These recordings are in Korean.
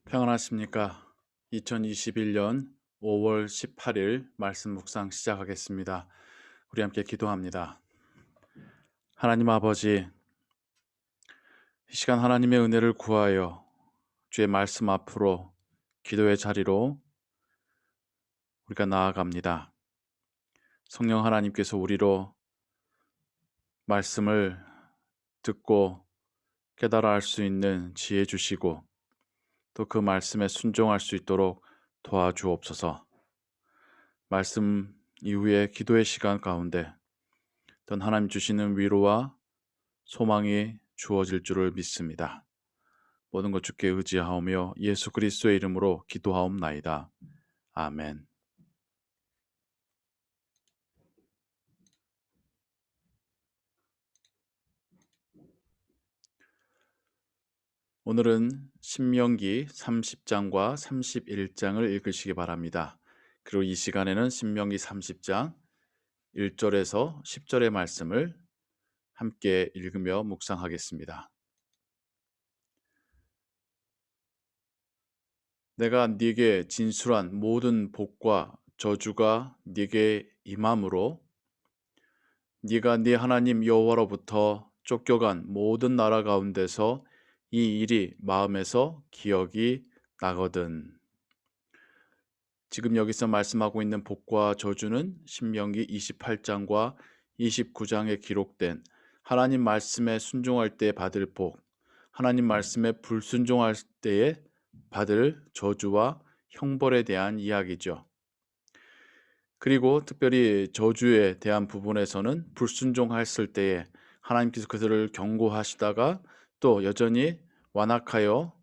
평안하십니까? 2021년 5월 18일 말씀 묵상 시작하겠습니다. 우리 함께 기도합니다. 하나님 아버지, 이 시간 하나님의 은혜를 구하여 주의 말씀 앞으로 기도의 자리로 우리가 나아갑니다. 성령 하나님께서 우리로 말씀을 듣고 깨달아 할 수 있는 지혜 주시고 또 그 말씀에 순종할 수 있도록 도와주옵소서. 말씀 이후에 기도의 시간 가운데 어떤 하나님 주시는 위로와 소망이 주어질 줄을 믿습니다. 모든 것 주께 의지하오며 예수 그리스도의 이름으로 기도하옵나이다. 아멘. 오늘은 신명기 30장과 31장을 읽으시기 바랍니다. 그리고 이 시간에는 신명기 30장 1절에서 10절의 말씀을 함께 읽으며 묵상하겠습니다. 내가 네게 진술한 모든 복과 저주가 네게 임함으로 네가 네 하나님 여호와로부터 쫓겨간 모든 나라 가운데서 이 일이 마음에서 기억이 나거든. 지금 여기서 말씀하고 있는 복과 저주는 신명기 28장과 29장에 기록된 하나님 말씀에 순종할 때 받을 복, 하나님 말씀에 불순종할 때에 받을 저주와 형벌에 대한 이야기죠. 그리고 특별히 저주에 대한 부분에서는 불순종했을 때에 하나님께서 그들을 경고하시다가 또 여전히 완악하여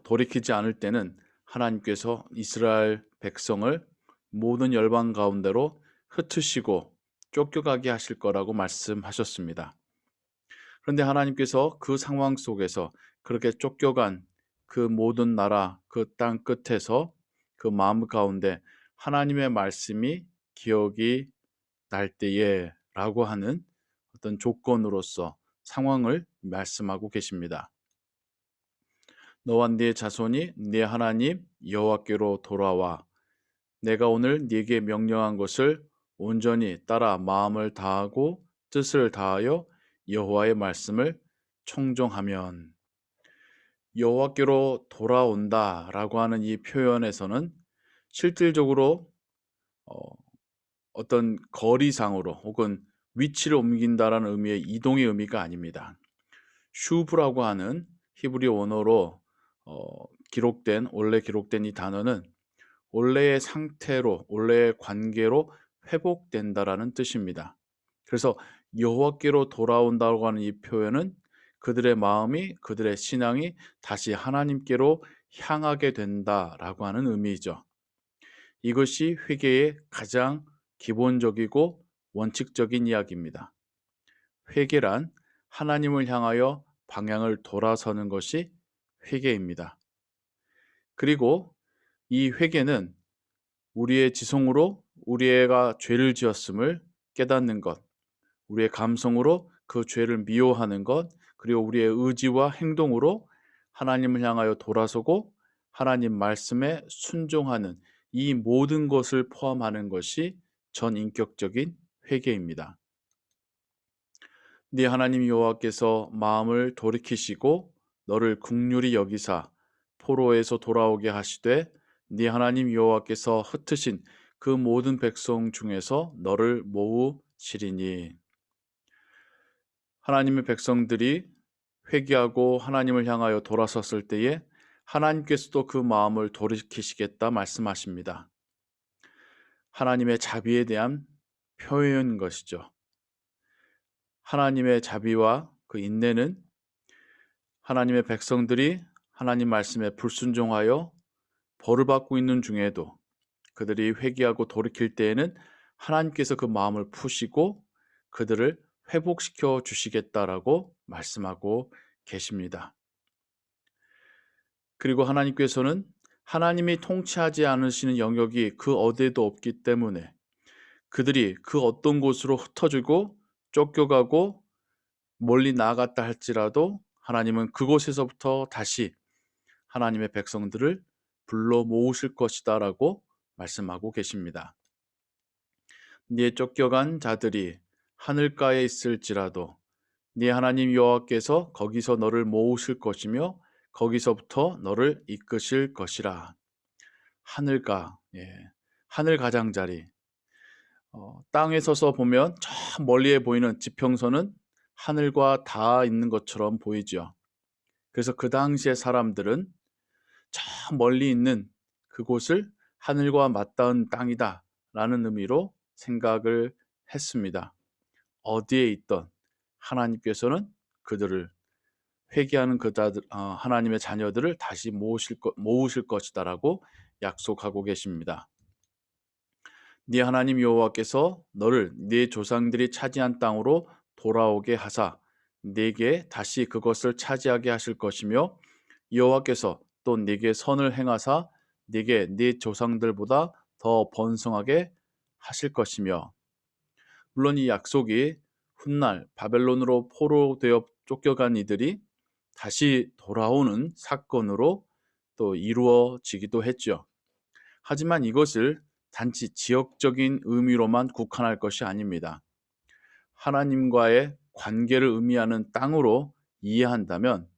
돌이키지 않을 때는 하나님께서 이스라엘 백성을 모든 열방 가운데로 흩으시고 쫓겨가게 하실 거라고 말씀하셨습니다. 그런데 하나님께서 그 상황 속에서 그렇게 쫓겨간 그 모든 나라, 그 땅 끝에서 그 마음 가운데 하나님의 말씀이 기억이 날 때에 라고 하는 어떤 조건으로서 상황을 말씀하고 계십니다. 너와 네 자손이 네 하나님 여호와께로 돌아와 내가 오늘 네게 명령한 것을 온전히 따라 마음을 다하고 뜻을 다하여 여호와의 말씀을 청종하면 여호와께로 돌아온다라고 하는 이 표현에서는 실질적으로 어, 어떤 거리상으로 혹은 위치를 옮긴다라는 의미의 이동의 의미가 아닙니다. 슈브라고 하는 히브리 원어로 원래 기록된 이 단어는 원래의 상태로, 원래의 관계로 회복된다라는 뜻입니다. 그래서 여호와께로 돌아온다고 하는 이 표현은 그들의 마음이, 그들의 신앙이 다시 하나님께로 향하게 된다라고 하는 의미이죠. 이것이 회개의 가장 기본적이고 원칙적인 이야기입니다. 회개란 하나님을 향하여 방향을 돌아서는 것이 회개입니다. 그리고 이 회개는 우리의 지성으로 우리가 죄를 지었음을 깨닫는 것, 우리의 감성으로 그 죄를 미워하는 것, 그리고 우리의 의지와 행동으로 하나님을 향하여 돌아서고 하나님 말씀에 순종하는 이 모든 것을 포함하는 것이 전인격적인 회개입니다. 네 하나님 여호와께서 마음을 돌이키시고 너를 긍휼히 여기사 포로에서 돌아오게 하시되 네 하나님 여호와께서 흩으신 그 모든 백성 중에서 너를 모으시리니. 하나님의 백성들이 회개하고 하나님을 향하여 돌아섰을 때에 하나님께서도 그 마음을 돌이키시겠다 말씀하십니다. 하나님의 자비에 대한 표현인 것이죠. 하나님의 자비와 그 인내는 하나님의 백성들이 하나님 말씀에 불순종하여 벌을 받고 있는 중에도 그들이 회개하고 돌이킬 때에는 하나님께서 그 마음을 푸시고 그들을 회복시켜 주시겠다라고 말씀하고 계십니다. 그리고 하나님께서는 하나님이 통치하지 않으시는 영역이 그 어디에도 없기 때문에 그들이 그 어떤 곳으로 흩어지고 쫓겨가고 멀리 나아갔다 할지라도 하나님은 그곳에서부터 다시 하나님의 백성들을 불러 모으실 것이다 라고 말씀하고 계십니다. 네 쫓겨간 자들이 하늘가에 있을지라도 네 하나님 여호와께서 거기서 너를 모으실 것이며 거기서부터 너를 이끄실 것이라. 하늘가, 하늘 가장자리. 땅에 서서 보면 저 멀리에 보이는 지평선은 하늘과 닿아 있는 것처럼 보이죠. 그래서 그 당시의 사람들은 저 멀리 있는 그곳을 하늘과 맞닿은 땅이다 라는 의미로 생각을 했습니다. 어디에 있던 하나님께서는 그들을 회개하는 하나님의 자녀들을 다시 모으실 것이다라고 약속하고 계십니다. 네 하나님 여호와께서 너를 네 조상들이 차지한 땅으로 돌아오게 하사 네게 다시 그것을 차지하게 하실 것이며 여호와께서 또 네게 선을 행하사 네게 네 조상들보다 더 번성하게 하실 것이며. 물론 이 약속이 훗날 바벨론으로 포로되어 쫓겨간 이들이 다시 돌아오는 사건으로 또 이루어지기도 했죠. 하지만 이것을 단지 지역적인 의미로만 국한할 것이 아닙니다. 하나님과의 관계를 의미하는 땅으로 이해한다면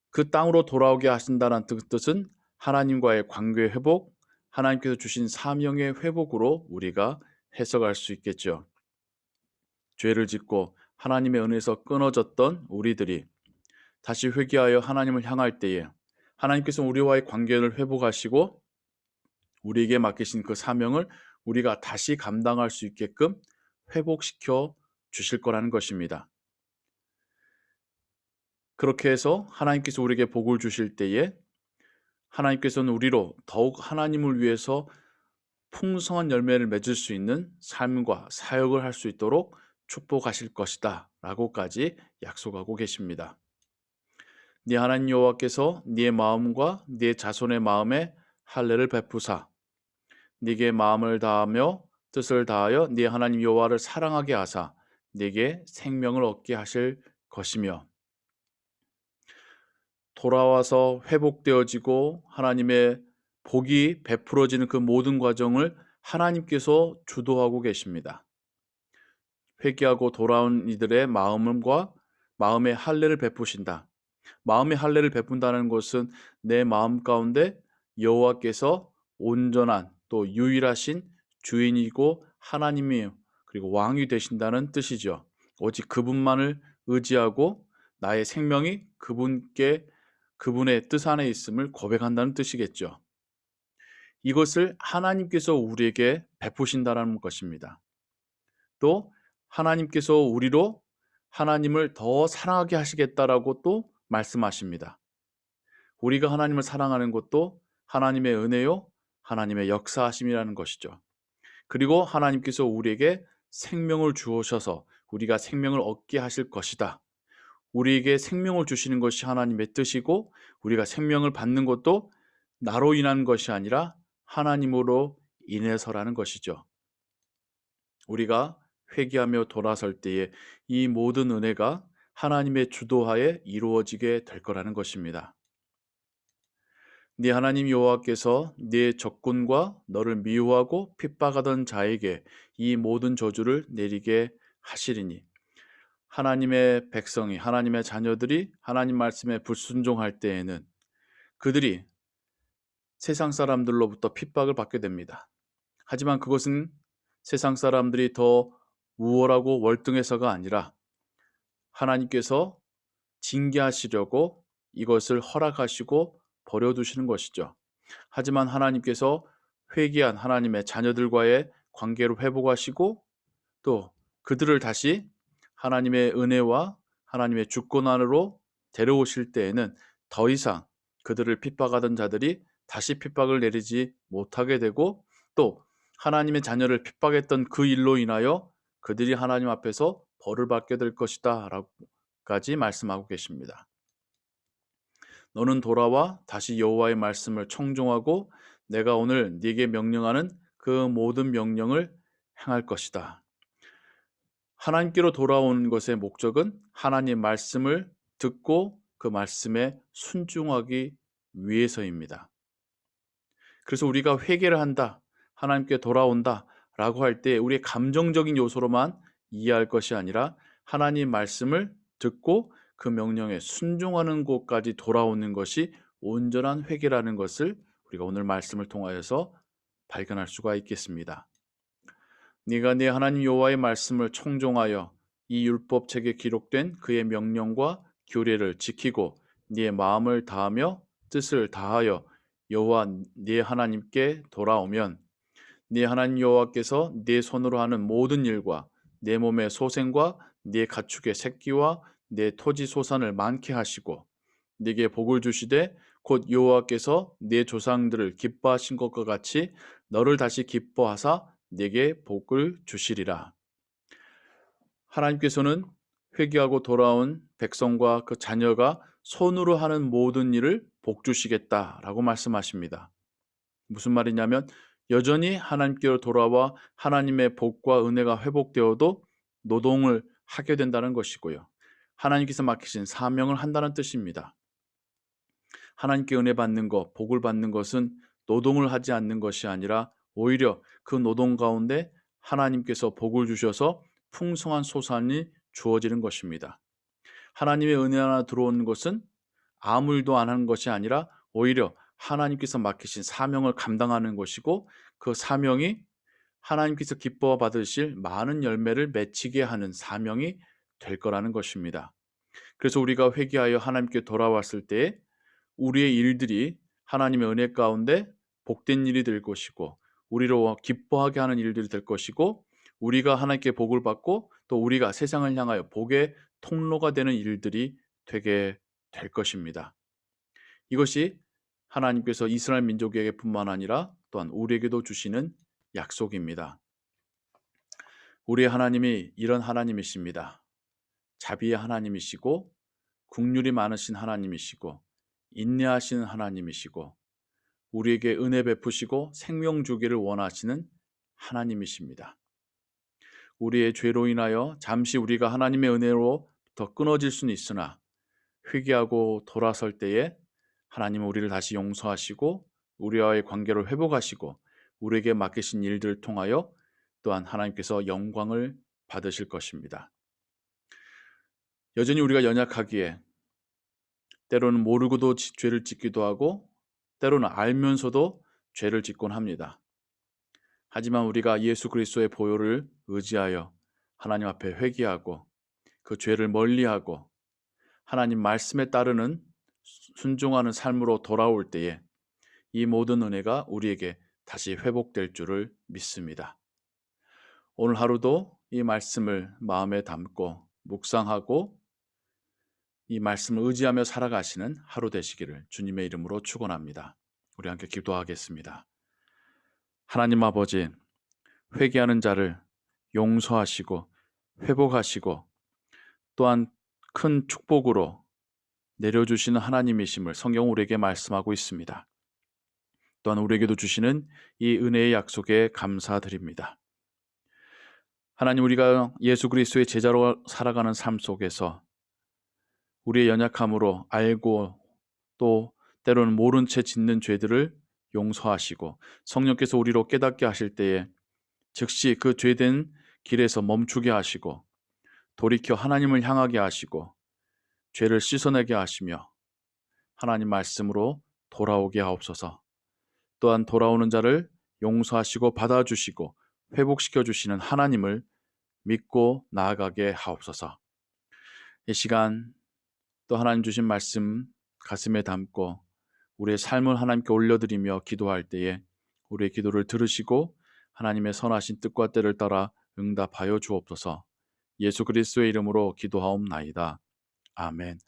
그 땅으로 돌아오게 하신다는 뜻은 하나님과의 관계 회복, 하나님께서 주신 사명의 회복으로 우리가 해석할 수 있겠죠. 죄를 짓고 하나님의 은혜에서 끊어졌던 우리들이 다시 회개하여 하나님을 향할 때에 하나님께서 우리와의 관계를 회복하시고 우리에게 맡기신 그 사명을 우리가 다시 감당할 수 있게끔 회복시켜 주실 거라는 것입니다. 그렇게 해서 하나님께서 우리에게 복을 주실 때에 하나님께서는 우리로 더욱 하나님을 위해서 풍성한 열매를 맺을 수 있는 삶과 사역을 할 수 있도록 축복하실 것이다 라고까지 약속하고 계십니다. 네 하나님 여호와께서 네 마음과 네 자손의 마음에 할례를 베푸사 네게 마음을 다하며 뜻을 다하여 네 하나님 여호와를 사랑하게 하사 네게 생명을 얻게 하실 것이며. 돌아와서 회복되어지고 하나님의 복이 베풀어지는 그 모든 과정을 하나님께서 주도하고 계십니다. 회개하고 돌아온 이들의 마음과 마음의 할례를 베푸신다. 마음의 할례를 베푼다는 것은 내 마음 가운데 여호와께서 온전한 또 유일하신 주인이고 하나님이 그리고 왕이 되신다는 뜻이죠. 오직 그분만을 의지하고 나의 생명이 그분의 뜻 안에 있음을 고백한다는 뜻이겠죠. 이것을 하나님께서 우리에게 베푸신다는 것입니다. 또 하나님께서 우리로 하나님을 더 사랑하게 하시겠다라고 또 말씀하십니다. 우리가 하나님을 사랑하는 것도 하나님의 은혜요, 하나님의 역사하심이라는 것이죠. 그리고 하나님께서 우리에게 생명을 주셔서 우리가 생명을 얻게 하실 것이다. 우리에게 생명을 주시는 것이 하나님의 뜻이고 우리가 생명을 받는 것도 나로 인한 것이 아니라 하나님으로 인해서라는 것이죠. 우리가 회개하며 돌아설 때에 이 모든 은혜가 하나님의 주도하에 이루어지게 될 거라는 것입니다. 네 하나님 여호와께서 네 적군과 너를 미워하고 핍박하던 자에게 이 모든 저주를 내리게 하시리니. 하나님의 백성이 하나님의 자녀들이 하나님 말씀에 불순종할 때에는 그들이 세상 사람들로부터 핍박을 받게 됩니다. 하지만 그것은 세상 사람들이 더 우월하고 월등해서가 아니라 하나님께서 징계하시려고 이것을 허락하시고 버려두시는 것이죠. 하지만 하나님께서 회개한 하나님의 자녀들과의 관계를 회복하시고 또 그들을 다시 하나님의 은혜와 하나님의 주권 안으로 데려오실 때에는 더 이상 그들을 핍박하던 자들이 다시 핍박을 내리지 못하게 되고 또 하나님의 자녀를 핍박했던 그 일로 인하여 그들이 하나님 앞에서 벌을 받게 될 것이다 라고까지 말씀하고 계십니다. 너는 돌아와 다시 여호와의 말씀을 청종하고 내가 오늘 네게 명령하는 그 모든 명령을 행할 것이다. 하나님께로 돌아오는 것의 목적은 하나님 말씀을 듣고 그 말씀에 순종하기 위해서입니다. 그래서 우리가 회개를 한다, 하나님께 돌아온다 라고 할 때 우리의 감정적인 요소로만 이해할 것이 아니라 하나님 말씀을 듣고 그 명령에 순종하는 곳까지 돌아오는 것이 온전한 회개라는 것을 우리가 오늘 말씀을 통하여서 발견할 수가 있겠습니다. 네가 네 하나님 여호와의 말씀을 청종하여 이 율법책에 기록된 그의 명령과 규례를 지키고 네 마음을 다하며 뜻을 다하여 여호와 네 하나님께 돌아오면 네 하나님 여호와께서 네 손으로 하는 모든 일과 내 몸의 소생과 네 가축의 새끼와 내 토지 소산을 많게 하시고 네게 복을 주시되 곧 여호와께서 네 조상들을 기뻐하신 것과 같이 너를 다시 기뻐하사 네게 복을 주시리라. 하나님께서는 회개하고 돌아온 백성과 그 자녀가 손으로 하는 모든 일을 복 주시겠다라고 말씀하십니다. 무슨 말이냐면 여전히 하나님께로 돌아와 하나님의 복과 은혜가 회복되어도 노동을 하게 된다는 것이고요. 하나님께서 맡기신 사명을 한다는 뜻입니다. 하나님께 은혜 받는 것, 복을 받는 것은 노동을 하지 않는 것이 아니라 오히려 그 노동 가운데 하나님께서 복을 주셔서 풍성한 소산이 주어지는 것입니다. 하나님의 은혜 하나 들어오는 것은 아무 일도 안 하는 것이 아니라 오히려 하나님께서 맡기신 사명을 감당하는 것이고 그 사명이 하나님께서 기뻐 받으실 많은 열매를 맺히게 하는 사명이 될 거라는 것입니다. 그래서 우리가 회개하여 하나님께 돌아왔을 때 우리의 일들이 하나님의 은혜 가운데 복된 일이 될 것이고 우리로 기뻐하게 하는 일들이 될 것이고 우리가 하나님께 복을 받고 또 우리가 세상을 향하여 복의 통로가 되는 일들이 되게 될 것입니다. 이것이 하나님께서 이스라엘 민족에게뿐만 아니라 또한 우리에게도 주시는 약속입니다. 우리의 하나님이 이런 하나님이십니다. 자비의 하나님이시고 긍휼이 많으신 하나님이시고 인내하시는 하나님이시고 우리에게 은혜 베푸시고 생명 주기를 원하시는 하나님이십니다. 우리의 죄로 인하여 잠시 우리가 하나님의 은혜로부터 끊어질 수는 있으나 회개하고 돌아설 때에 하나님은 우리를 다시 용서하시고 우리와의 관계를 회복하시고 우리에게 맡기신 일들을 통하여 또한 하나님께서 영광을 받으실 것입니다. 여전히 우리가 연약하기에 때로는 모르고도 죄를 짓기도 하고 때로는 알면서도 죄를 짓곤 합니다. 하지만 우리가 예수 그리스도의 보혈을 의지하여 하나님 앞에 회개하고 그 죄를 멀리하고 하나님 말씀에 따르는 순종하는 삶으로 돌아올 때에 이 모든 은혜가 우리에게 다시 회복될 줄을 믿습니다. 오늘 하루도 이 말씀을 마음에 담고 묵상하고 이 말씀을 의지하며 살아가시는 하루 되시기를 주님의 이름으로 축원합니다. 우리 함께 기도하겠습니다. 하나님 아버지, 회개하는 자를 용서하시고 회복하시고 또한 큰 축복으로 내려주시는 하나님이심을 성경 우리에게 말씀하고 있습니다. 또한 우리에게도 주시는 이 은혜의 약속에 감사드립니다. 하나님, 우리가 예수 그리스도의 제자로 살아가는 삶 속에서 우리의 연약함으로 알고 또 때로는 모른 채 짓는 죄들을 용서하시고 성령께서 우리로 깨닫게 하실 때에 즉시 그 죄된 길에서 멈추게 하시고 돌이켜 하나님을 향하게 하시고 죄를 씻어내게 하시며 하나님 말씀으로 돌아오게 하옵소서. 또한 돌아오는 자를 용서하시고 받아주시고 회복시켜 주시는 하나님을 믿고 나아가게 하옵소서. 이 시간 또 하나님 주신 말씀 가슴에 담고 우리의 삶을 하나님께 올려드리며 기도할 때에 우리의 기도를 들으시고 하나님의 선하신 뜻과 때를 따라 응답하여 주옵소서. 예수 그리스도의 이름으로 기도하옵나이다. 아멘.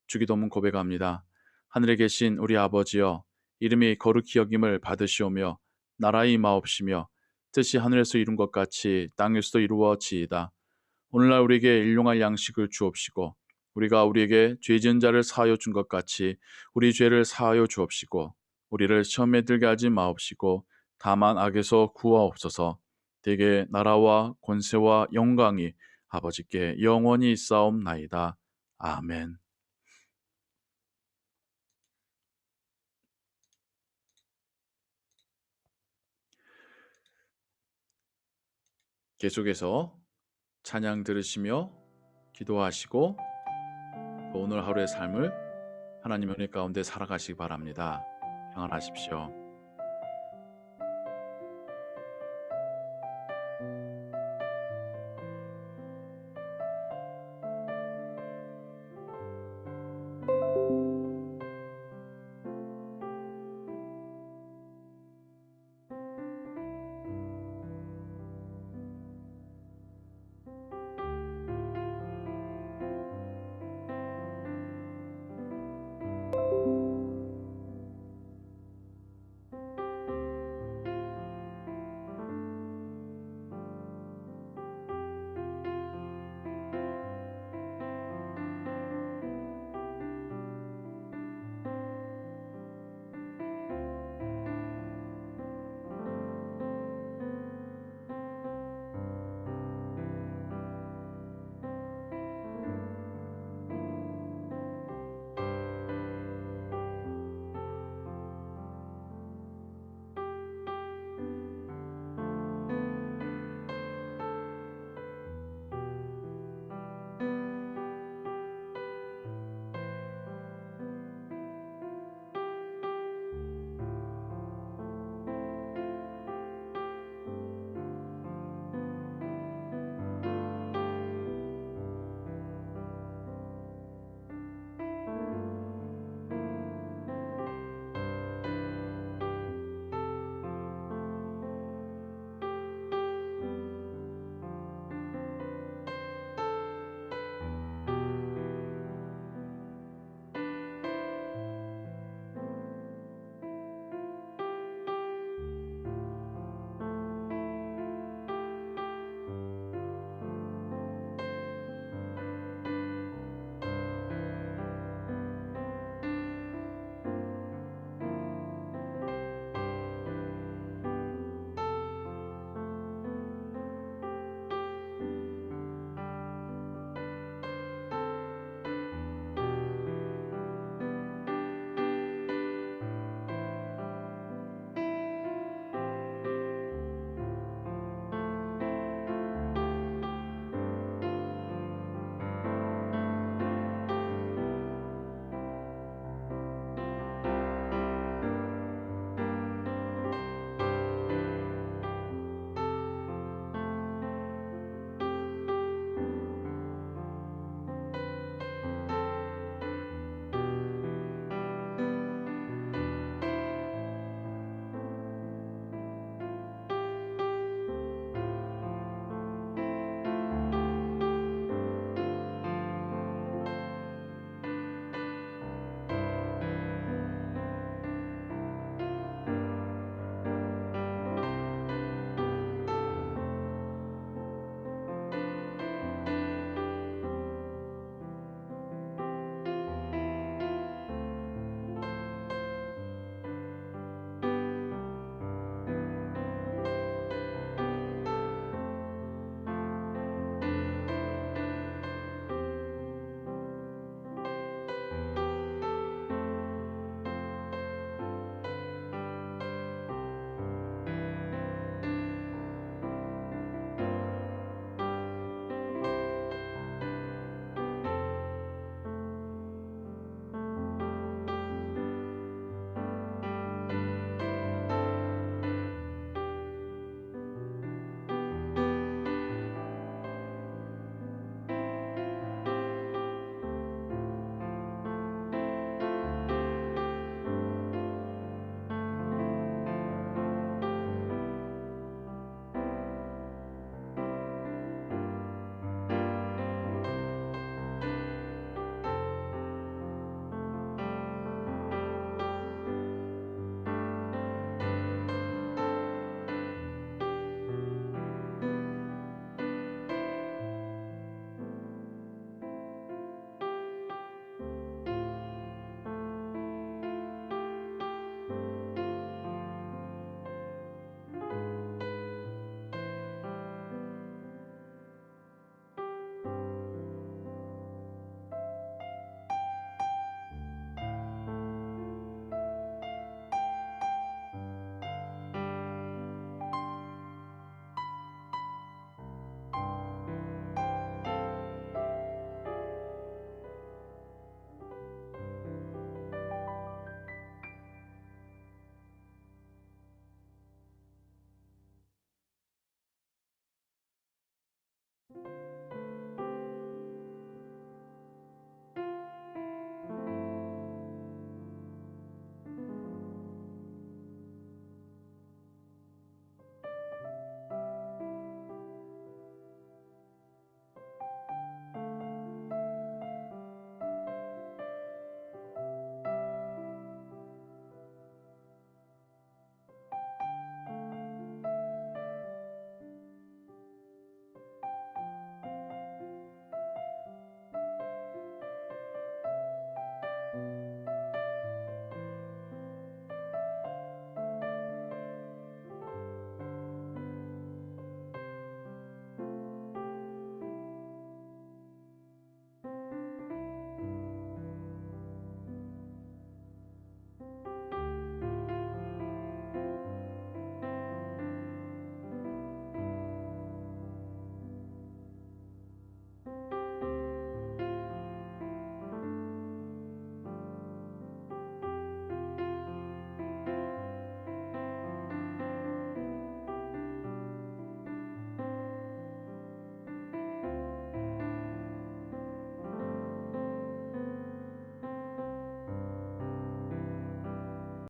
주기도문 고백합니다. 하늘에 계신 우리 아버지여, 이름이 거룩히 여김을 받으시오며 나라의 임하옵시며 뜻이 하늘에서 이룬 것 같이 땅에서도 이루어지이다. 오늘날 우리에게 일용할 양식을 주옵시고 우리가 우리에게 죄 지은 자를 사하여 준 것 같이 우리 죄를 사하여 주옵시고 우리를 시험에 들게 하지 마옵시고 다만 악에서 구하옵소서. 대개 나라와 권세와 영광이 아버지께 영원히 있사옵나이다. 아멘. 계속해서 찬양 들으시며 기도하시고 또 오늘 하루의 삶을 하나님의 은혜 가운데 살아가시기 바랍니다. 평안하십시오.